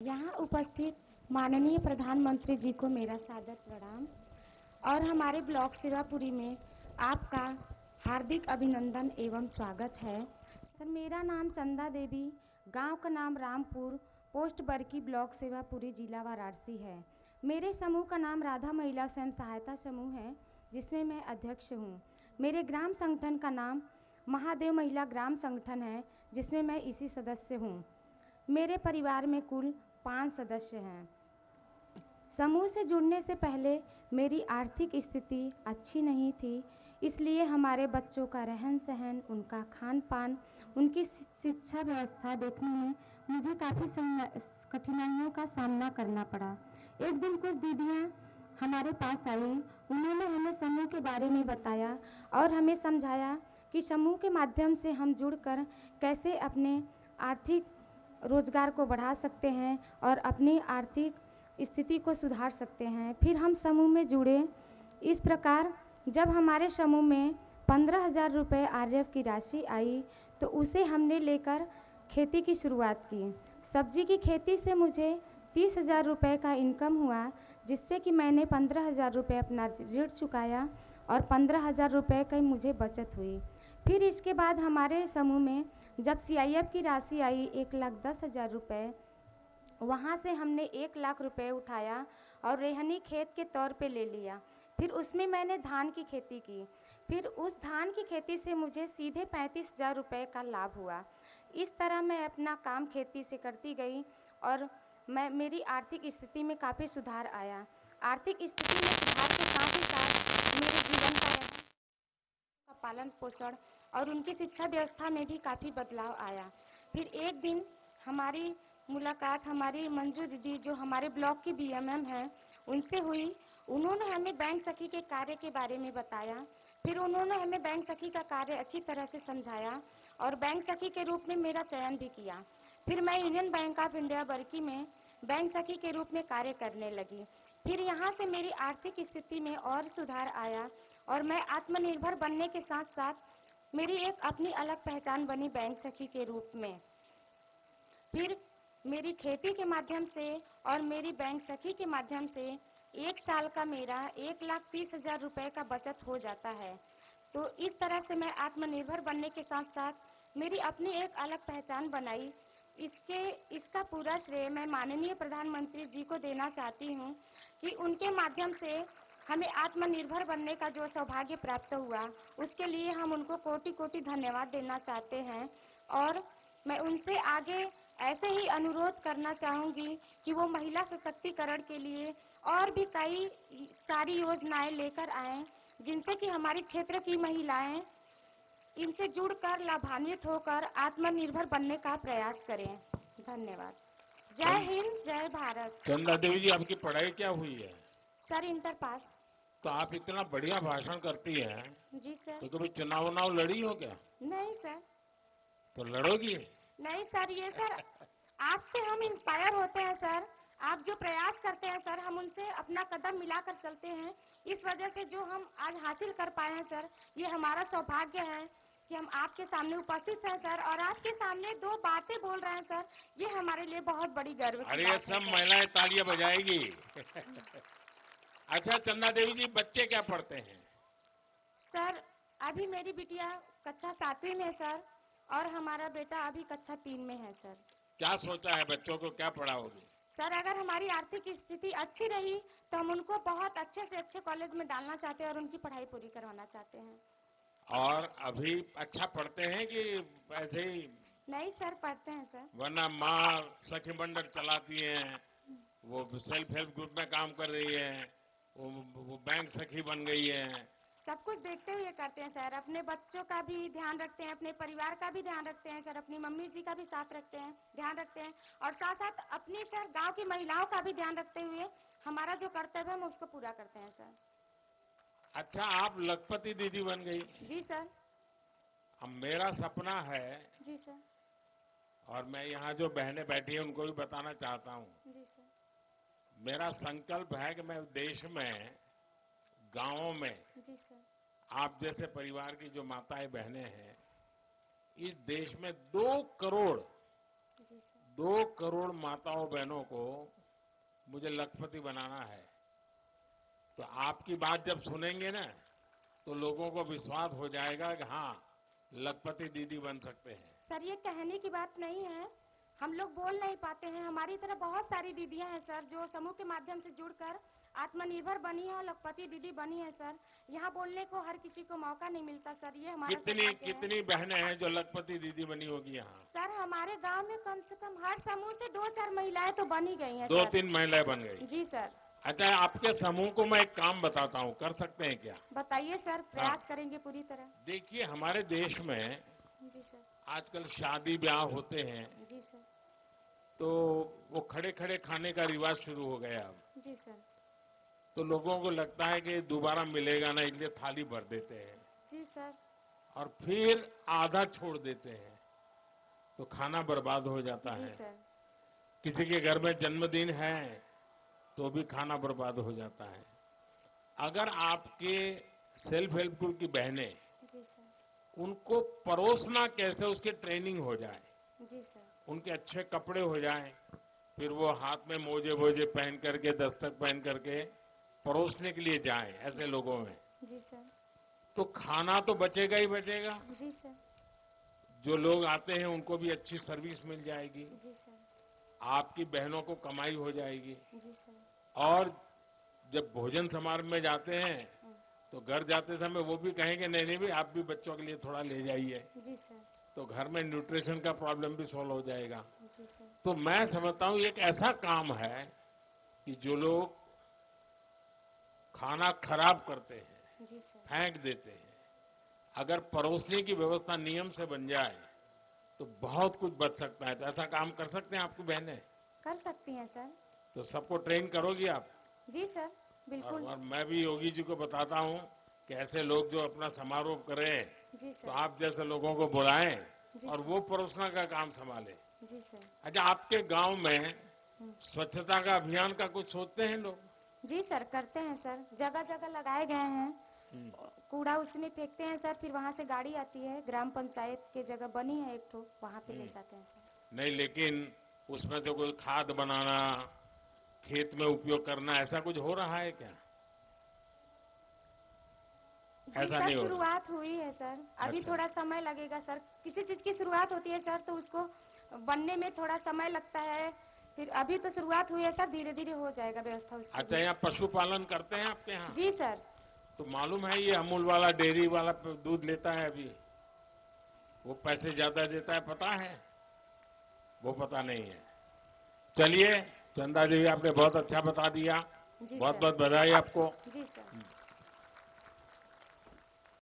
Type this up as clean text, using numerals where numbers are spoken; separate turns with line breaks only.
यहाँ उपस्थित माननीय प्रधानमंत्री जी को मेरा सादर प्रणाम और हमारे ब्लॉक सेवापुरी में आपका हार्दिक अभिनंदन एवं स्वागत है। सर, मेरा नाम चंदा देवी, गांव का नाम रामपुर, पोस्ट बरकी, ब्लॉक सेवापुरी, जिला वाराणसी है। मेरे समूह का नाम राधा महिला स्वयं सहायता समूह है, जिसमें मैं अध्यक्ष हूँ। मेरे ग्राम संगठन का नाम महादेव महिला ग्राम संगठन है, जिसमें मैं इसी सदस्य हूँ। मेरे परिवार में कुल 5 सदस्य हैं। समूह से जुड़ने से पहले मेरी आर्थिक स्थिति अच्छी नहीं थी, इसलिए हमारे बच्चों का रहन सहन, उनका खान पान, उनकी शिक्षा व्यवस्था देखने में मुझे काफ़ी कठिनाइयों का सामना करना पड़ा। एक दिन कुछ दीदियाँ हमारे पास आई, उन्होंने हमें समूह के बारे में बताया और हमें समझाया कि समूह के माध्यम से हम जुड़कर कैसे अपने आर्थिक रोजगार को बढ़ा सकते हैं और अपनी आर्थिक स्थिति को सुधार सकते हैं। फिर हम समूह में जुड़े। इस प्रकार जब हमारे समूह में 15,000 रुपये आरएफ की राशि आई तो उसे हमने लेकर खेती की शुरुआत की। सब्जी की खेती से मुझे 30,000 रुपये का इनकम हुआ, जिससे कि मैंने 15,000 रुपये अपना ऋण चुकाया और 15,000 रुपये की मुझे बचत हुई। फिर इसके बाद हमारे समूह में जब सीआईएफ की राशि आई 1,10,000 रुपये, वहाँ से हमने 1 लाख रुपए उठाया और रेहनी खेत के तौर पे ले लिया। फिर उसमें मैंने धान की खेती की। फिर उस धान की खेती से मुझे सीधे 35,000 रुपये का लाभ हुआ। इस तरह मैं अपना काम खेती से करती गई और मेरी आर्थिक स्थिति में काफ़ी सुधार आया। आर्थिक स्थिति में सुधार के साथ ही साथ मेरे जीवन का पालन पोषण और उनकी शिक्षा व्यवस्था में भी काफ़ी बदलाव आया। फिर एक दिन हमारी मुलाकात हमारी मंजू दीदी, जो हमारे ब्लॉक की बीएमएम हैं, उनसे हुई। उन्होंने हमें बैंक सखी के कार्य के बारे में बताया। फिर उन्होंने हमें बैंक सखी का कार्य अच्छी तरह से समझाया और बैंक सखी के रूप में मेरा चयन भी किया। फिर मैं यूनियन बैंक ऑफ इंडिया बरकी में बैंक सखी के रूप में कार्य करने लगी। फिर यहाँ से मेरी आर्थिक स्थिति में और सुधार आया और मैं आत्मनिर्भर बनने के साथ साथ मेरी एक अपनी अलग पहचान बनी बैंक सखी के रूप में। फिर मेरी खेती के माध्यम से और मेरी बैंक सखी के माध्यम से 1 साल का मेरा 1,30,000 रुपये का बचत हो जाता है। तो इस तरह से मैं आत्मनिर्भर बनने के साथ साथ मेरी अपनी एक अलग पहचान बनाई। इसका पूरा श्रेय मैं माननीय प्रधानमंत्री जी को देना चाहती हूँ कि उनके माध्यम से हमें आत्मनिर्भर बनने का जो सौभाग्य प्राप्त हुआ, उसके लिए हम उनको कोटि कोटि धन्यवाद देना चाहते हैं। और मैं उनसे आगे ऐसे ही अनुरोध करना चाहूँगी कि वो महिला सशक्तिकरण के लिए और भी कई सारी योजनाएं लेकर आएं, जिनसे कि हमारी क्षेत्र की महिलाएं इनसे जुड़कर लाभान्वित होकर आत्मनिर्भर बनने का प्रयास करें। धन्यवाद। जय हिंद, जय भारत।
चंदा देवी जी, आपकी पढ़ाई क्या हुई है?
Sir, inter pass.
तो आप इतना बढ़िया भाषण करती हैं।
जी सर।
तो कभी चुनाव लड़ी हो क्या?
नहीं सर।
तो लड़ोगी?
नहीं सर, ये सर आपसे हम इंस्पायर होते हैं सर। आप जो प्रयास करते हैं सर, हम उनसे अपना कदम मिलाकर चलते हैं। इस वजह से जो हम आज हासिल कर पाए हैं सर, ये हमारा सौभाग्य है कि हम आपके सामने उपस्थित हैं सर और आपके सामने 2 बातें बोल रहे हैं सर। ये हमारे लिए बहुत बड़ी गर्व की बात है।
अरे, सब महिलाएं तालियां बजाएगी। अच्छा चंदा देवी जी, बच्चे क्या पढ़ते हैं?
सर, अभी मेरी बिटिया कक्षा 7वीं में है सर और हमारा बेटा अभी कक्षा 3 में है सर।
क्या सोचा है, बच्चों को क्या पढ़ाओगे?
सर, अगर हमारी आर्थिक स्थिति अच्छी रही तो हम उनको बहुत अच्छे से अच्छे कॉलेज में डालना चाहते हैं और उनकी पढ़ाई पूरी करवाना चाहते हैं।
और अभी अच्छा पढ़ते हैं कि ऐसे ही?
नहीं सर, पढ़ते हैं सर।
वरना माँ सखी मंडल चलाती हैं, वो सेल्फ हेल्प ग्रुप में काम कर रही है, वो बैंक सखी बन गई है।
सब कुछ देखते हुए करते हैं सर। अपने बच्चों का भी ध्यान रखते हैं, अपने परिवार का भी ध्यान रखते हैं सर, अपनी मम्मी जी का भी साथ रखते हैं, ध्यान रखते हैं और साथ साथ अपनी सर गांव की महिलाओं का भी ध्यान रखते हुए हमारा जो कर्तव्य है हम उसको पूरा करते हैं सर।
अच्छा, आप लखपति दीदी बन गई?
जी सर।
अब मेरा सपना है,
जी सर।
और मैं यहाँ जो बहनें बैठी हैं उनको भी बताना चाहता हूँ,
जी सर।
मेरा संकल्प है कि मैं देश में गांवों में
जी सर।
आप जैसे परिवार की जो माताएं बहनें हैं, इस देश में 2 करोड़
जी सर।
2 करोड़ माताओं बहनों को मुझे लखपति बनाना है। तो आपकी बात जब सुनेंगे ना तो लोगों को विश्वास हो जाएगा कि हाँ, लखपति दीदी बन सकते हैं।
सर ये कहने की बात नहीं है, हम लोग बोल नहीं पाते हैं। हमारी तरह बहुत सारी दीदियां हैं सर जो समूह के माध्यम से जुड़कर आत्मनिर्भर बनी है और लखपति दीदी बनी है सर। यहाँ बोलने को हर किसी को मौका नहीं मिलता सर, ये हमारा सौभाग्य है।
कितनी बहनें हैं जो लखपति दीदी बनी होगी यहाँ?
सर हमारे गांव में कम से कम हर समूह से 2-4 महिलाएं तो बनी गई हैं।
2-3 महिलाएं बन गई?
जी सर।
अच्छा, आपके समूह को मैं एक काम बताता हूँ, कर सकते हैं क्या?
बताइए सर, प्रयास करेंगे पूरी तरह।
देखिए, हमारे देश में
जी सर।
आजकल शादी ब्याह होते हैं
जी सर।
तो वो खड़े खड़े खाने का रिवाज शुरू हो गया अब।
जी सर।
तो लोगों को लगता है कि दोबारा मिलेगा ना, इसलिए थाली भर देते हैं।
जी सर।
और फिर आधा छोड़ देते हैं तो खाना बर्बाद हो जाता
जी
है।
सर।
किसी के घर में जन्मदिन है तो भी खाना बर्बाद हो जाता है। अगर आपके सेल्फ हेल्प ग्रुप की बहनें,
जी सर।
उनको परोसना कैसे उसकी ट्रेनिंग हो जाए,
जी सर।
उनके अच्छे कपड़े हो जाएं, फिर वो हाथ में मोजे वोजे पहन करके, दस्तक पहन करके परोसने के लिए जाएं ऐसे लोगों में,
जी सर।
तो खाना तो बचेगा ही बचेगा।
जी सर।
जो लोग आते हैं उनको भी अच्छी सर्विस मिल जाएगी,
जी सर।
आपकी बहनों को कमाई हो जाएगी।
जी सर।
और जब भोजन समारोह में जाते हैं तो घर जाते समय वो भी कहेंगे नहीं नहीं भाई, आप भी बच्चों के लिए थोड़ा ले जाइए।
जी सर।
तो घर में न्यूट्रिशन का प्रॉब्लम भी सॉल्व हो जाएगा।
जी सर।
तो मैं समझता हूँ एक ऐसा काम है कि जो लोग खाना खराब करते हैं,
जी सर।
फेंक देते हैं, अगर परोसने की व्यवस्था नियम से बन जाए तो बहुत कुछ बच सकता है। तो ऐसा काम कर सकते हैं आपकी बहनें?
कर सकती हैं सर।
तो सबको ट्रेन करोगी आप?
जी सर, बिल्कुल।
और मैं भी योगी जी को बताता हूँ कि ऐसे लोग जो अपना समारोह करें
जी
तो
सर।
आप जैसे लोगों को बुलाएं
जी
और
सर।
वो परोसना का काम संभाले।
जी सर।
अच्छा, आपके गांव में स्वच्छता का अभियान का कुछ सोचते हैं लोग?
जी सर, करते हैं सर। जगह जगह लगाए गए हैं, कूड़ा उसमें फेंकते हैं सर। फिर वहाँ से गाड़ी आती है, ग्राम पंचायत के जगह बनी है एक तो, वहाँ पे ले जाते हैं सर।
नहीं, लेकिन उसमें तो कोई खाद बनाना, खेत में उपयोग करना, ऐसा कुछ हो रहा है क्या?
जी
ऐसा
सर,
नहीं हो रहा।
शुरुआत हुई है सर। अभी
अच्छा।
थोड़ा समय लगेगा सर। किसी चीज की शुरुआत होती है सर तो उसको बनने में थोड़ा समय लगता है। फिर अभी तो शुरुआत हुई है सर, धीरे धीरे हो जाएगा व्यवस्था उसकी
अच्छा,
भी।
यहाँ पशुपालन करते हैं आपके यहाँ?
जी सर।
तो मालूम है ये अमूल वाला डेयरी वाला दूध लेता है अभी, वो पैसे ज्यादा देता है, पता है? वो पता नहीं है। चलिए चंदा जी, आपने बहुत अच्छा बता दिया।
जी
बहुत
सर।
बहुत बधाई आपको।
जी सर।